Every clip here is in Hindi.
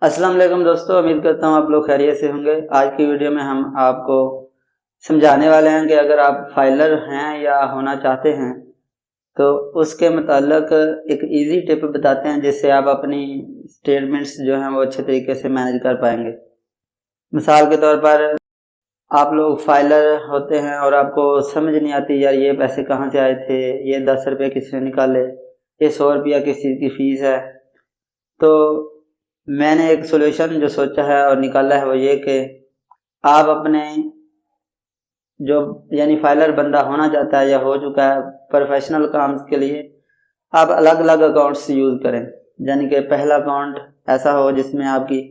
अस्सलाम वालेकुम दोस्तों, उम्मीद करता हूँ आप लोग खैरियत से होंगे। आज की वीडियो में हम आपको समझाने वाले हैं कि अगर आप फाइलर हैं या होना चाहते हैं तो उसके मुताल्लिक एक इजी टिप बताते हैं जिससे आप अपनी स्टेटमेंट्स जो हैं वो अच्छे तरीके से मैनेज कर पाएंगे। मिसाल के तौर पर आप लोग फाइलर होते हैं और आपको समझ नहीं आती यार ये पैसे कहाँ से आए थे, ये 10 रुपये किसने निकाले, ये 100 रुपया किस चीज़ की फ़ीस है। तो मैंने एक सोल्यूशन जो सोचा है और निकाला है वो ये कि आप अपने जो यानी फाइलर बंदा होना चाहता है या हो चुका है प्रोफेशनल काम के लिए आप अलग अलग अकाउंट्स यूज़ करें। यानी कि पहला अकाउंट ऐसा हो जिसमें आपकी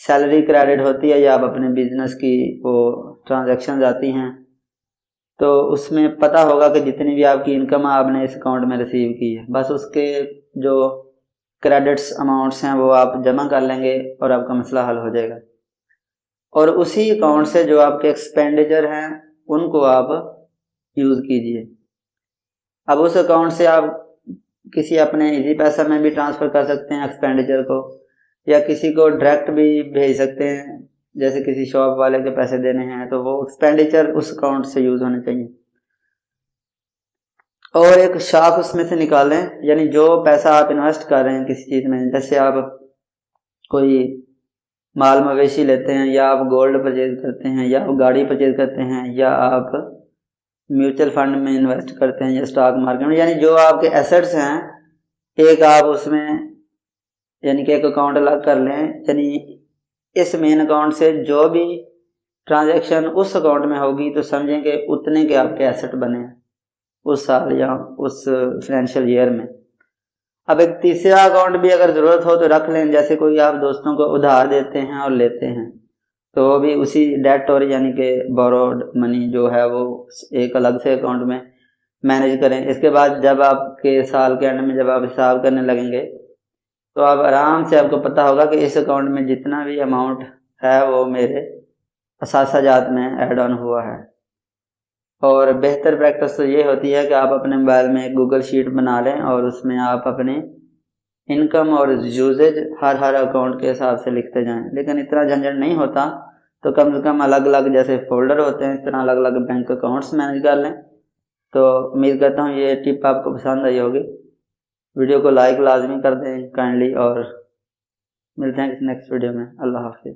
सैलरी क्रेडिट होती है या आप अपने बिजनेस की वो ट्रांजैक्शन आती हैं, तो उसमें पता होगा कि जितनी भी आपकी इनकम आपने इस अकाउंट में रिसीव की है, बस उसके जो क्रेडिट्स अमाउंट्स हैं वो आप जमा कर लेंगे और आपका मसला हल हो जाएगा। और उसी अकाउंट से जो आपके एक्सपेंडिचर हैं उनको आप यूज़ कीजिए। अब उस अकाउंट से आप किसी अपने इजी पैसा में भी ट्रांसफ़र कर सकते हैं एक्सपेंडिचर को, या किसी को डायरेक्ट भी भेज सकते हैं। जैसे किसी शॉप वाले के पैसे देने हैं तो वो एक्सपेंडिचर उस अकाउंट से यूज़ होने चाहिए। और एक शाख उसमें से निकालें, यानी जो पैसा आप इन्वेस्ट कर रहे हैं किसी चीज़ में, जैसे आप कोई माल मवेशी लेते हैं या आप गोल्ड परचेज करते हैं या आप गाड़ी परचेज करते हैं या आप म्यूचुअल फंड में इन्वेस्ट करते हैं या स्टॉक मार्केट में, यानी जो आपके एसेट्स हैं एक आप उसमें यानी कि एक अकाउंट अलग कर लें। यानी इस मेन अकाउंट से जो भी ट्रांजैक्शन उस अकाउंट में होगी तो समझें कि उतने के आपके एसेट बने हैं उस साल या उस फाइनेंशियल ईयर में। अब एक तीसरा अकाउंट भी अगर ज़रूरत हो तो रख लें। जैसे कोई आप दोस्तों को उधार देते हैं और लेते हैं तो वो भी उसी डेट और यानी कि बोरोड मनी जो है वो एक अलग से अकाउंट में मैनेज करें। इसके बाद जब आपके साल के एंड में जब आप हिसाब करने लगेंगे तो आप आराम से आपको पता होगा कि इस अकाउंट में जितना भी अमाउंट है वो मेरे असासाजात में ऐड ऑन हुआ है। और बेहतर प्रैक्टिस तो ये होती है कि आप अपने मोबाइल में एक गूगल शीट बना लें और उसमें आप अपने इनकम और यूजेज हर अकाउंट के हिसाब से लिखते जाएं। लेकिन इतना झंझट नहीं होता तो कम से कम अलग अलग जैसे फोल्डर होते हैं इस तरह अलग अलग बैंक अकाउंट्स मैनेज कर लें। तो उम्मीद करता हूँ ये टिप आपको पसंद आई होगी। वीडियो को लाइक लाजमी कर दें काइंडली, और मिलते हैं नेक्स्ट वीडियो में। अल्लाह हाफिज़।